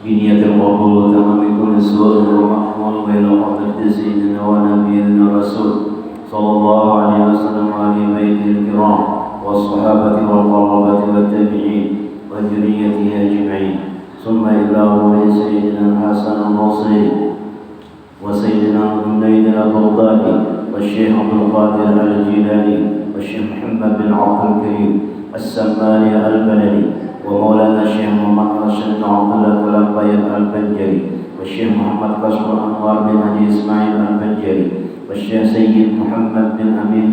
بنية القبول وتمام كل سؤال ومحمول وإلى حضرة سيدنا ونبينا الرسول صلى الله عليه وسلم وآل بيته الكرام والصحابة والقرابة والتابعين وذريته أجمعين، ثم إلى روح سيدنا الحسن البصري وسيدنا الجنيد البغدادي والشيخ عبد القادر الجيلاني والشيخ محمد بن عبد الكريم السماني البلدي ومولانا الشيخ محمد راشد بن عبد الله كلامبايد البنجري والشيخ محمد كشف الأنوار بن حجي إسماعيل البنجري والشيخ سيد محمد بن أمين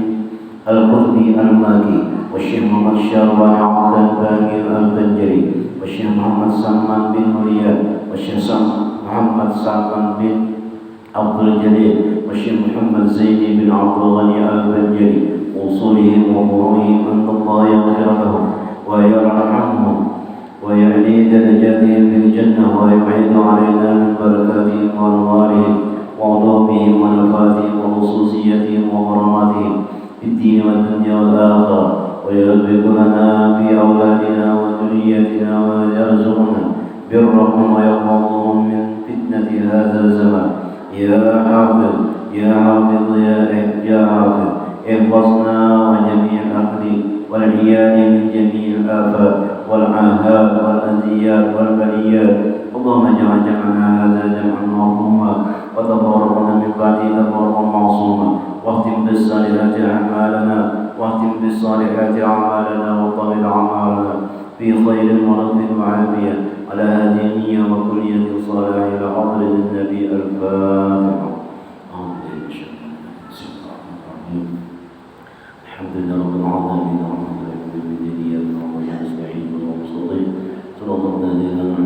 القطبي الماكي والشيخ محمد شاروان عبد الباقي البنجري والشيخ محمد سلمان بن مريان والشيخ محمد سلمان بن عبد الجليل والشيخ محمد زيدي بن عبد الغني البنجري وصولهم وفروعهم أن الله يغفر لهم ويرحمهم ويعلي درجاتهم في الجنة ويبعد علينا من بركاتهم وأنوارهم وعلومهم ونفاتهم وخصوصيتهم وكراماتهم في الدين والدنيا والآخرة، ويرزق لنا في أولادنا وذريتنا ويرزقنا برهم ويحفظهم من فتنة هذا الزمان. يا حافظ يا حافظ يا حافظ احفظنا وجميع الأهل والعيال من جميع الآفات والعاهات والأذيات والبليات. اللهم اجعل جمعنا هذا جمعا مرحوما وتفرقنا من بعده تفرقا معصوما، واختم بالصالحات أعمالنا وطول أعمالنا في خير ورد وعافية على هذه النية وكلية صالحة إلى حضرة النبي الفاتحة. الحمد لله رب العالمين الرحمن الرحيم بالهدية والرحمة نستعين والمصطفين صلى الله عليه وسلم.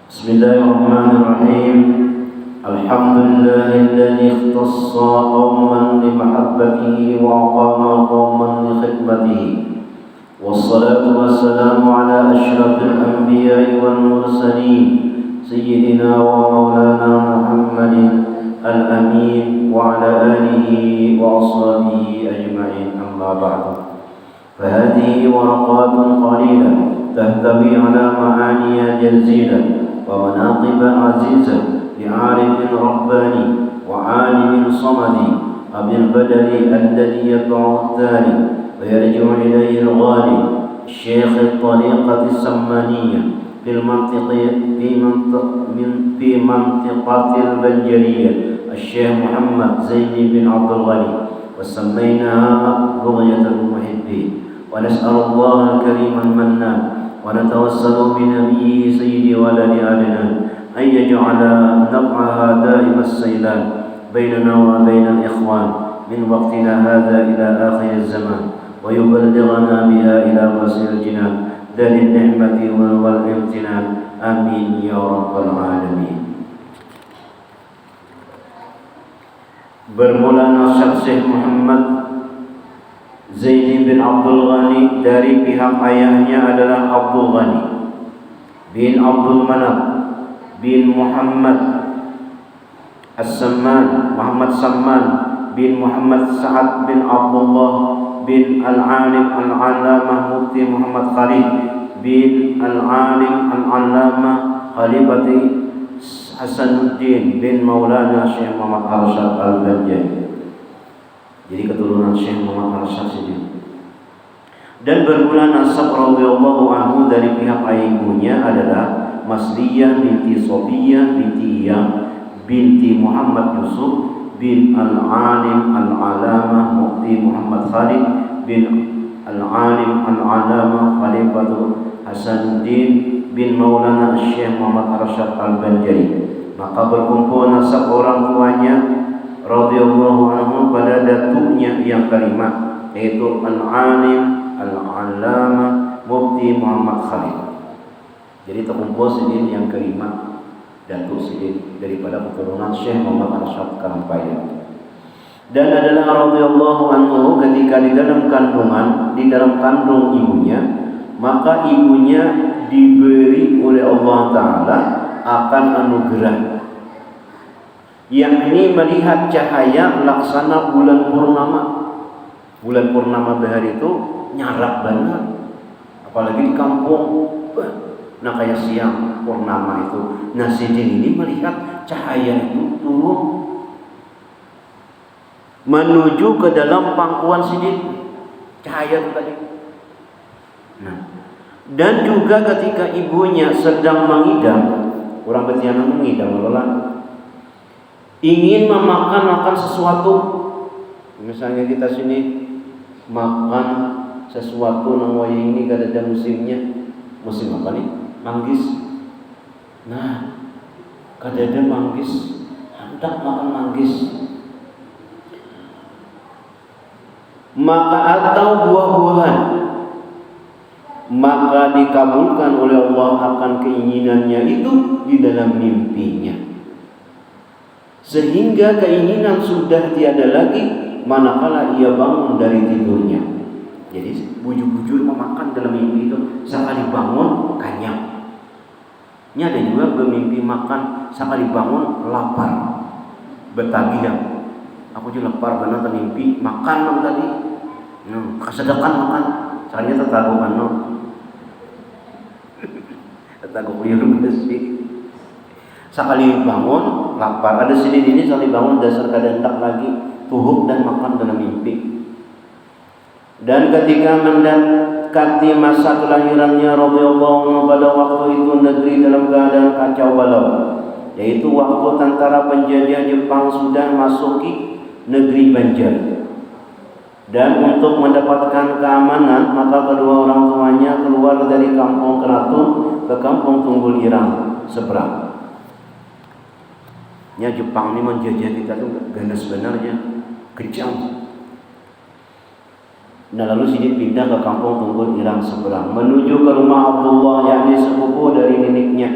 بسم الله الرحمن الرحيم. الحمد لله الذي اختص قوما لمحبته وأقام قوما لخدمته، والصلاة والسلام على أشرف الأنبياء والمرسلين سيدنا ومولانا محمد الأمين وعلى آله وأصحابه أجمعين. أما بعد، فهذه ورقات قليلة تحتوي على معاني جزيلة ومناقب عزيزة لعارف رباني وعالم صمدي أبي البدل الذي يتبع التالي ويرجع إليه الغالي الشيخ الطريقة السمانية في منطقة البنجرية الشيخ محمد زيدي بن عبد الغني، وسميناها بغية المحبين. ونسأل الله الكريم المنان ونتوسل بنبيه سيد ولد عدنان أن يجعل نفعها دائم السيلان بيننا وبين الإخوان من وقتنا هذا إلى آخر الزمان، ويبلغنا بها إلى وسيل الجنان ذات النعمة والامتنان. آمين يا رب العالمين. Bermula nasab Syekh Muhammad Zaidi bin Abdul Ghani dari pihak ayahnya adalah Abdul Ghani bin Abdul Manaf bin Muhammad As-Samman, Muhammad Samman bin Muhammad Sa'ad bin Abdullah bin Al-Alim Al-Allamah Mufti Muhammad Khalid bin Al-Alim Al-Allamah Khalifati Hasanuddin bin Maulana Syekh Muhammad Arsyad Al-Banjari. Jadi keturunan Syekh Muhammad Arsyad sendiri. Dan bermula nasab radhiyallahu anhu dari pihak ayah ibunya adalah Masliyah binti Sofiyah binti Iyam binti Muhammad Yusuf bin Al-Alim Al-Allamah Mufti Muhammad Khalid bin Al-Alim Al-Allamah Khalifatul Hasanuddin bin Maulana Syekh Muhammad Arsyad Al-Banjari. Maka berkumpul nasab orang tuanya radhiyallahu anhu pada datuknya yang kelima, yaitu Al-Alim Al-Allamah Mufti Muhammad Khalid. Jadi terkumpul sidin yang kelima, datuk sidin daripada keturunan Syekh Muhammad Arsyad Karampaya. Dan adalah radhiyallahu anhu ketika di dalam kandung ibunya, maka ibunya diberi oleh Allah Ta'ala akan anugerah, yakni melihat cahaya laksana bulan purnama. Bulan purnama bahari itu nyarak banget, apalagi di kampung. Nah kayak siang purnama itu, nah Sidin ini melihat cahaya itu turun menuju ke dalam pangkuan Sidin, cahaya itu tadi. Nah, dan juga ketika ibunya sedang mengidam, orang Betiana mengidam adalah ingin memakan sesuatu. Misalnya kita sini makan sesuatu nang wayang ini kada ada musimnya. Musim apa nih? Manggis. Nah, kada ada manggis, hendak makan manggis. Maka atau buah-buahan, maka dikabulkan oleh Allah akan keinginannya itu di dalam mimpinya, sehingga keinginan sudah tiada lagi manakala ia bangun dari tidurnya. Jadi bujur-bujur memakan dalam mimpi itu, sekali bangun kenyang. Ini ada juga bermimpi makan, sekali bangun lapar, bertagih. Aku juga lapar karena termimpi makan tadi. Kesedakan makan, caranya tertagukan no. Tertaguk liur bersih. Sekali bangun lapar, ada sini ini sekali bangun dasar kehendak lagi tuhuk dan makan dalam mimpi. Dan ketika mendekati masa kelahirannya radhiyallahu anhu, pada waktu itu negeri dalam keadaan kacau balau, yaitu waktu tentara penjajah Jepang sudah masuki negeri Banjar. Dan untuk mendapatkan keamanan, maka kedua orang tuanya keluar dari kampung Keratun ke kampung Tunggul Irang seberang. Ya, Jepang ini menjajah kita tuh ganas sebenarnya, kejam. Nah lalu Sidin pindah ke kampung Tunggul Irang seberang, menuju ke rumah Abdullah, yakni sepupu dari neneknya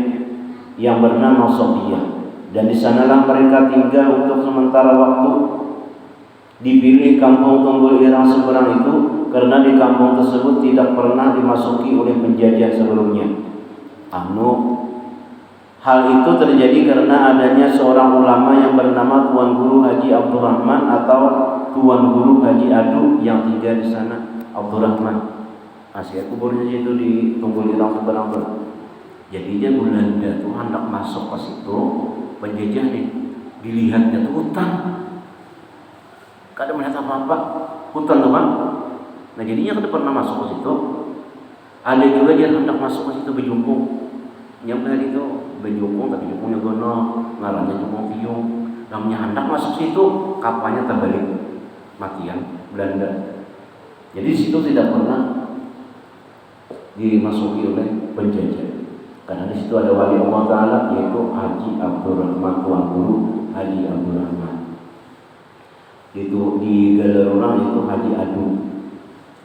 yang bernama Sofia. Dan di sanalah mereka tinggal untuk sementara waktu. Dipilih kampung Tunggul Irang seberang itu karena di kampung tersebut tidak pernah dimasuki oleh penjajah sebelumnya. Hal itu terjadi karena adanya seorang ulama yang bernama Tuan Guru Haji Abdurrahman atau Tuan Guru Haji Adu yang tinggal di sana. Abdurrahman, asli kuburnya itu di Tunggul Irang seberang. Jadinya Belanda tuh hendak masuk ke situ, penjajah nih, dilihatnya tuh hutan, kada melihat apa-apa, hutan tuh kan. Nah jadinya kada pernah masuk ke situ. Ada juga dia hendak masuk ke situ berjungkung. Yang benar itu berjungkung, tapi jungkungnya gono, ngarannya jungkung piung. Namanya hendak masuk situ, kapalnya terbalik, matian Belanda. Jadi situ tidak pernah dimasuki oleh penjajah. Karena di situ ada wali Allah Taala, yaitu Haji Abdurrahman, Tuan Guru Haji Abdurrahman. Itu digelar orang itu Haji Adu.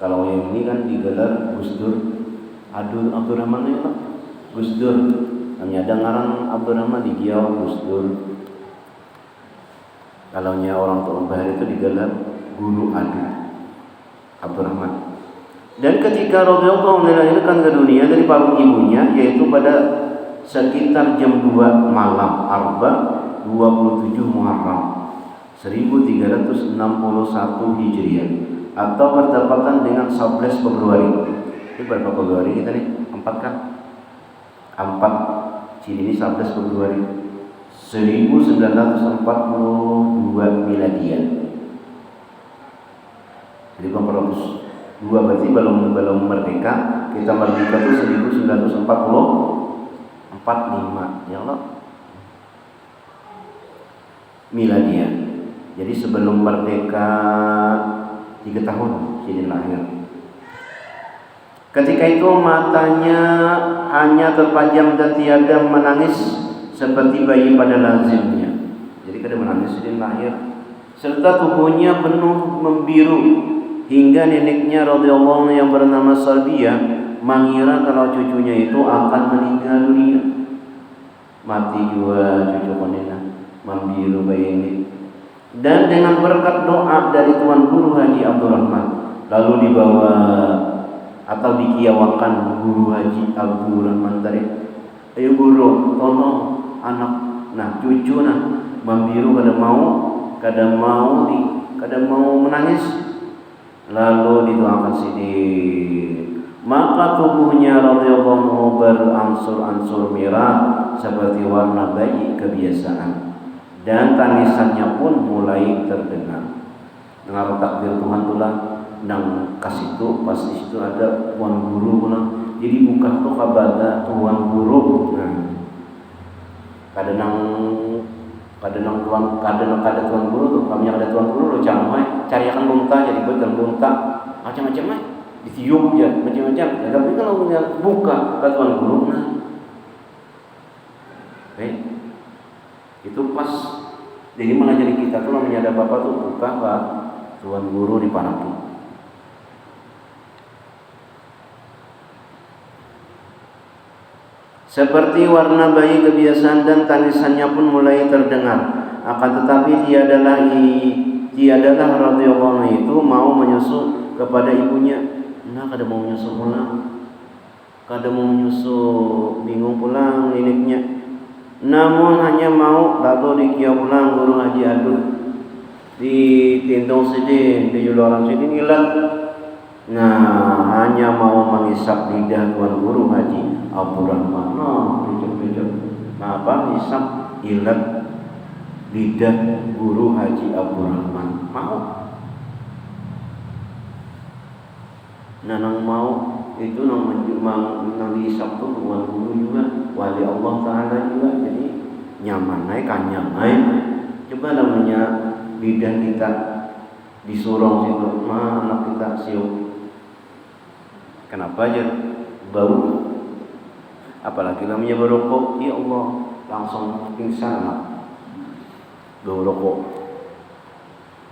Kalau yang ini kan digelar Gus Dur. Adu Abdurrahman itu Gus Dur. Namanya ada ngarang Abdurrahman di Giau Gus Dur. Kalau orang tua Bahar itu digelar Guru Adu Abdurrahman. Dan ketika Rasulullah melahirkan ke dunia dari palung ibunya, yaitu pada sekitar jam 2 malam Arba 27 Muharram 1361 Hijriah, atau bertepatan dengan 11 Februari. Ini berapa Februari kita nih? 4 kan? 4. Sini 11 Februari 1942 Miladiah. Jadi 402 berarti belum merdeka. Kita merdeka itu 1945 ya Allah Miladiah. Jadi sebelum merdeka 3 tahun Sidin lahir. Ketika itu matanya hanya terpajam dan tiada menangis seperti bayi pada lazimnya. Jadi kada menangis Sidin lahir. Serta tubuhnya penuh membiru hingga neneknya radhiyallahu anha yang bernama Salbia mengira kalau cucunya itu akan meninggal dunia. Mati juga cucu konena, membiru bayi ini. Dan dengan berkat doa dari Tuan Guru Haji Abdurrahman, lalu dibawa atau dikiawakan Guru Haji Abdurrahman tadi. Ayo guru, tolong anak, nah cucu nah membiru kada mau menangis. Lalu didoakan Sidin, maka tubuhnya radhiyallahu anhu beransur-ansur merah seperti warna bayi kebiasaan, dan tangisannya pun mulai terdengar. Dengar takbir Tuhan tulang nang kasih tu pas di situ ada tuan guru pulang. Jadi bukan tu kabada tuan guru. Nah, kadang tuan guru tu kami ada tuan guru lo camai cariakan lunta jadi betul lunta macam-macam ditiup ya macam-macam. Tapi kalau punya buka ke tuan guru nah, itu pas jadi mengajari kita tuh namanya ada bapak tuh buka pak tuan guru di Panaki. Seperti warna bayi kebiasaan dan tangisannya pun mulai terdengar. Akan tetapi tiadalah radhiyallahu anhu itu mau menyusul kepada ibunya. Nah, kada mau menyusul pulang. Kada mau menyusul, bingung pulang neneknya. Namun hanya mau lalu dikia pulang guru Haji Adul di Tindong Sidin, di Juloran Sidin hilang. Nah, hanya mau mengisap lidah tuan guru Haji Abdurrahman. Apa isap ilat lidah guru Haji Abdurrahman mau. Nah, nang mau itu nang diisap tuh tuan guru juga, wali Allah Taala juga. Jadi nyaman naik kanyang naik. Coba namanya lidah kita disurong situ, anak kita siup. Kenapa aja bau? Apalagi namanya berokok, ya Allah langsung pingsan bau rokok.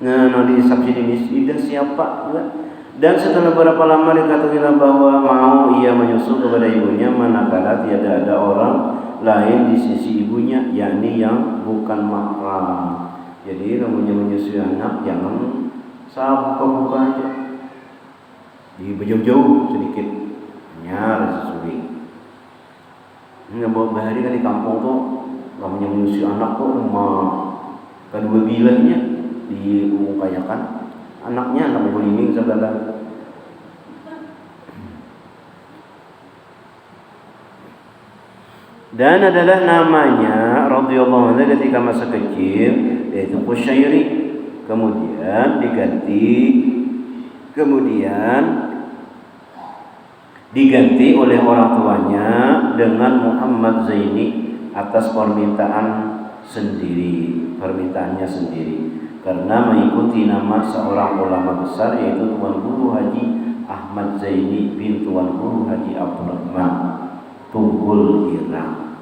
Nah, nanti sabji ini tidak siapa juga. Dan setelah beberapa lama dikatakan bahwa mau ia menyusul kepada ibunya, manakala tiada ada orang lain di sisi ibunya, yakni yang bukan mahram. Jadi namanya menyusui anak jangan buka-buka aja, di jauh-jauh sedikit, nyar susui. Nggak bawa bahari kan di kampung tuh namanya menyusui anak tuh kedua bilahnya diupayakan anaknya anak belimbing segala. Dan adalah namanya radhiyallahu anhu ketika masa kecil yaitu Qusyairi, kemudian diganti oleh orang tuanya dengan Muhammad Zaini atas permintaannya sendiri karena mengikuti nama seorang ulama besar yaitu Tuan Guru Haji Ahmad Zaini bin Tuan Guru Haji Abdurrahman Tunggul Irang.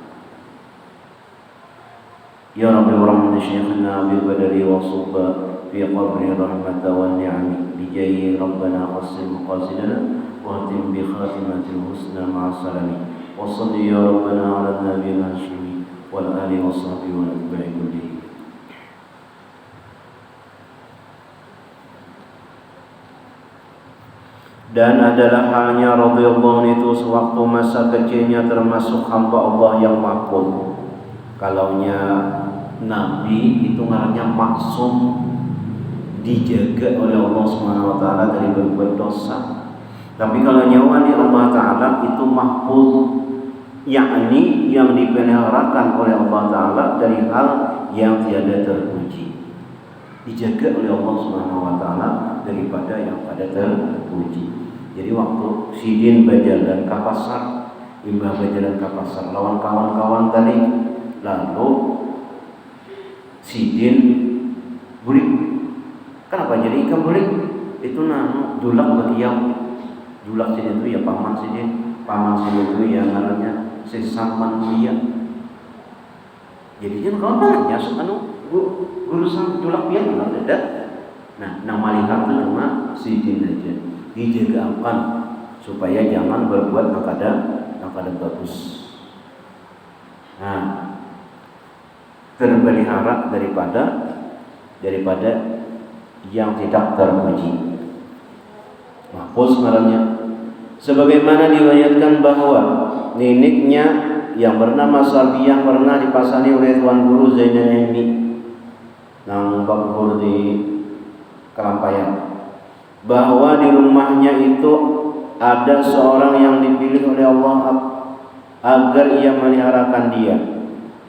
Ya Rabbi warhamna syekhana bil badari wa subba fi qabri rahmatan wa ni'am bi jayi rabbana qasim qasidana wa tim bi khatimatil husna ma'a salami wa salli ya rabbana ala nabiyil hashimi wal ali wa sahbihi wa atba'i kullihi. Dan adalah halnya radhiyallahu anhu itu sewaktu masa kecilnya termasuk hamba Allah yang makmur. Kalaunya Nabi itu ngarannya maksum, dijaga oleh Allah Subhanahu wa taala dari berbuat dosa. Tapi kalau nyawa di Allah taala itu mahfuz, yakni yang dipeliharakan oleh Allah taala dari hal yang tiada terpuji. Dijaga oleh Allah Subhanahu wa taala daripada yang pada terpuji. Jadi waktu Sidin berjalan ke pasar, Imbah berjalan ke pasar lawan kawan-kawan tadi, lalu Sidin bulik. Kenapa jadi ikan bulik? Itu dulak bagiau. Dulak Sidin itu ya paman Sidin itu yang namanya sesaman dia. Jadi jangan kawan-kawan ya urusan dulak biar ada. Nah, nama lihat itu cuma Sidin aja. Dijagakan supaya jangan berbuat yang kada bagus. Nah, terpelihara daripada yang tidak terpuji. Mahfuz ngarannya. Sebagaimana diriwayatkan bahwa neneknya yang bernama Salbiyah pernah dipasani oleh Tuan Guru Zainal Ilmi nang bakur di Kelampayan, bahwa di rumahnya itu ada seorang yang dipilih oleh Allah agar ia meliharakan dia.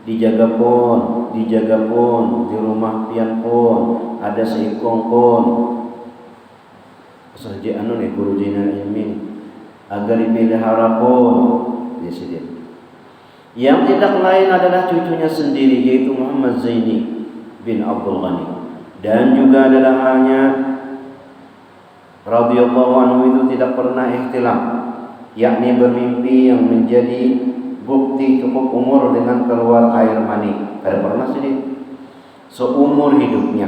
Dijaga pun, di rumah pian pun, ada seikong pun. Saja guru jinan ilmi agar dipelihara pun dia sendiri. Yang tidak lain adalah cucunya sendiri, yaitu Muhammad Zaini bin Abdul Ghani, dan juga adalah hanya radhiyallahu anhu itu tidak pernah ihtilam, yakni bermimpi yang menjadi bukti cukup umur dengan keluar air mani. Tidak pernah sendiri seumur hidupnya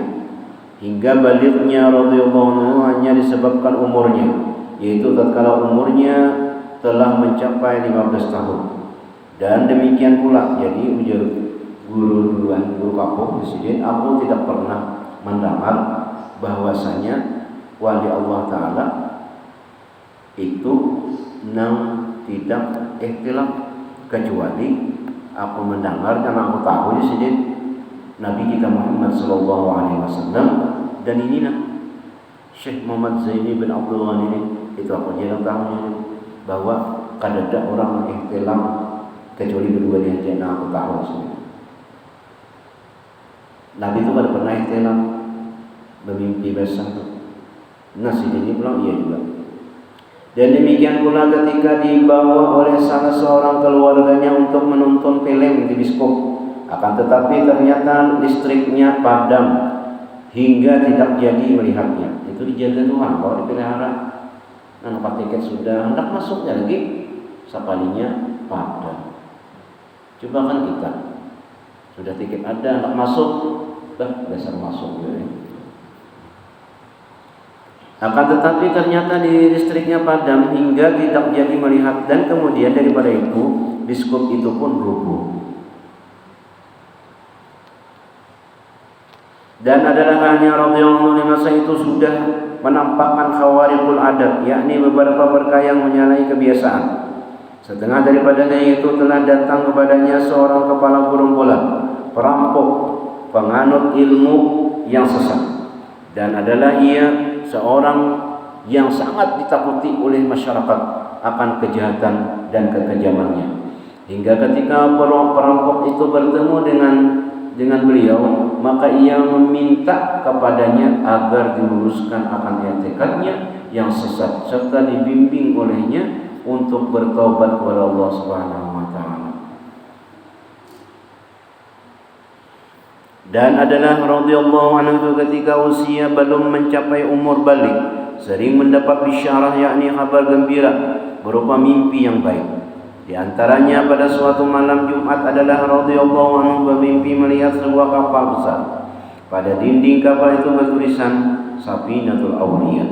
hingga baliknya radhiyallahu anhu hanya disebabkan umurnya, yaitu tatkala umurnya telah mencapai 15 tahun. Dan demikian pula, jadi ujar guru kampung presiden, aku tidak pernah mendengar bahwasanya wali Allah Ta'ala itu tidak ikhtilaf, kecuali aku mendengar karena aku tahu di sini Nabi kita Muhammad Sallallahu Alaihi Wasallam, dan inilah Syekh Muhammad Zaini bin Abdul Ghani ini, itu aku jarang tahu bahwa kadang orang ikhtilaf kecuali berdua dia aja, aku tahu sini. Nabi itu kan pernah ikhtilaf bermimpi basah. Nasi ini pulang iya juga. Dan demikian pula ketika dibawa oleh salah seorang keluarganya untuk menonton film di bioskop, akan tetapi ternyata listriknya padam hingga tidak jadi melihatnya. Itu dijaga Tuhan, kalau dipelihara. Nah, dapat tiket sudah hendak masuknya lagi, sapalinya padam. Coba kan kita sudah tiket ada, hendak masuk, dasar masuk ya. Akan tetapi ternyata di listriknya padam hingga tidak jadi melihat, dan kemudian daripada itu biskop itu pun rubuh. Dan adalah hanya radhiyallahu anhu masa itu sudah menampakkan khawariqul adat, yakni beberapa perkara yang menyalahi kebiasaan. Setengah daripadanya itu telah datang kepadanya seorang kepala gerombolan perampok, penganut ilmu yang sesat, dan adalah ia seorang yang sangat ditakuti oleh masyarakat akan kejahatan dan kekejamannya. Hingga ketika perampok itu bertemu dengan beliau, maka ia meminta kepadanya agar diluruskan akan etikatnya yang sesat, serta dibimbing olehnya untuk bertobat kepada Allah Subhanahu wa taala. Dan adalah radhiyallahu anhu ketika usia belum mencapai umur balik, sering mendapat bisyarah, yakni kabar gembira berupa mimpi yang baik. Di antaranya pada suatu malam Jumat adalah radhiyallahu anhu bermimpi melihat sebuah kapal besar. Pada dinding kapal itu bertulisan Safinatul Awliya,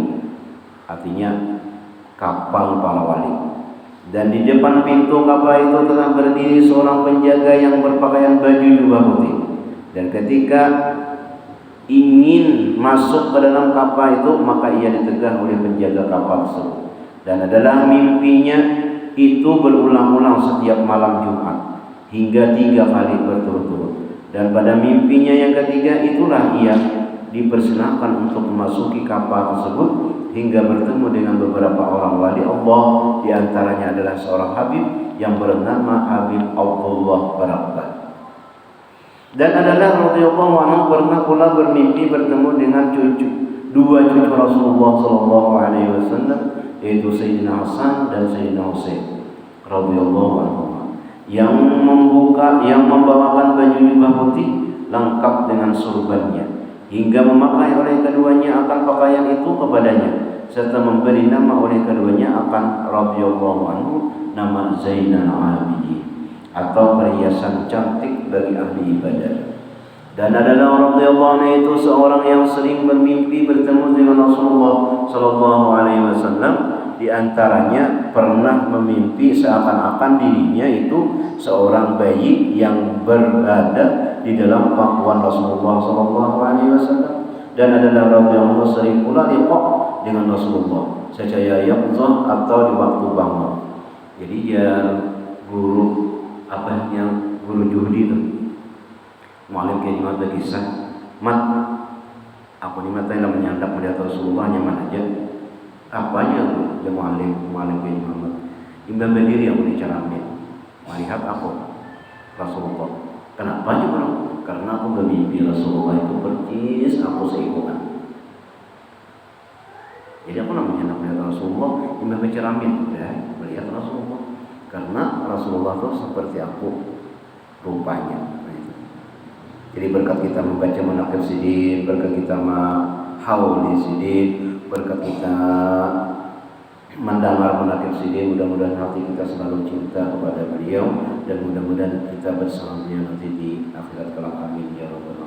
artinya kapal para wali. Dan di depan pintu kapal itu telah berdiri seorang penjaga yang berpakaian baju jubah putih. Dan ketika ingin masuk ke dalam kapal itu, maka ia ditegah oleh penjaga kapal tersebut. Dan adalah mimpinya itu berulang-ulang setiap malam Jumat hingga 3 kali berturut-turut. Dan pada mimpinya yang ketiga itulah ia dipersilahkan untuk memasuki kapal tersebut hingga bertemu dengan beberapa orang wali Allah. Di antaranya adalah seorang Habib yang bernama Habib Abdullah Barakah. Dan adalah radhiyallahu anhu pernah pula bermimpi bertemu dengan dua cucu Rasulullah sallallahu alaihi wasallam, yaitu Sayyidina Hasan dan Sayyidina Husain radhiyallahu anhu, yang membawakan baju jubah putih lengkap dengan surbannya, hingga memakai oleh keduanya akan pakaian itu kepadanya, serta memberi nama oleh keduanya akan radhiyallahu anhu nama Zainal Abidin, atau perhiasan cantik bagi ahli ibadah. Dan adalah radhiyallahu anhu itu seorang yang sering bermimpi bertemu dengan Rasulullah sallallahu alaihi wasallam. Di antaranya pernah memimpi seakan-akan dirinya itu seorang bayi yang berada di dalam pangkuan Rasulullah sallallahu alaihi wasallam. Dan adalah radhiyallahu anhu sering pula liqa dengan Rasulullah secara yaqzah atau di waktu bangun. Jadi dia guru juhdi itu mualim kayak gimana kisah mat aku ni mata yang menyandap melihat Rasulullah nyaman aja, Apanya tuh? Ya Mu'alim bin Muhammad. Imam Berdiri yang diceramin. Melihat aku Rasulullah. Kenapa juga? Karena aku bermimpi Rasulullah itu percis aku seikungan. Jadi aku namanya melihat Rasulullah, Imam berceramin ya, melihat Rasulullah. Karena Rasulullah itu seperti aku rupanya. Jadi berkat kita membaca Munaqib Sidin, berkat kita Hauli Sidin, berkat kita mendengar Munaqib Sidin, mudah-mudahan hati kita selalu cinta kepada beliau dan mudah-mudahan kita bersama beliau nanti di akhirat kelak. Amin ya rabbal alamin.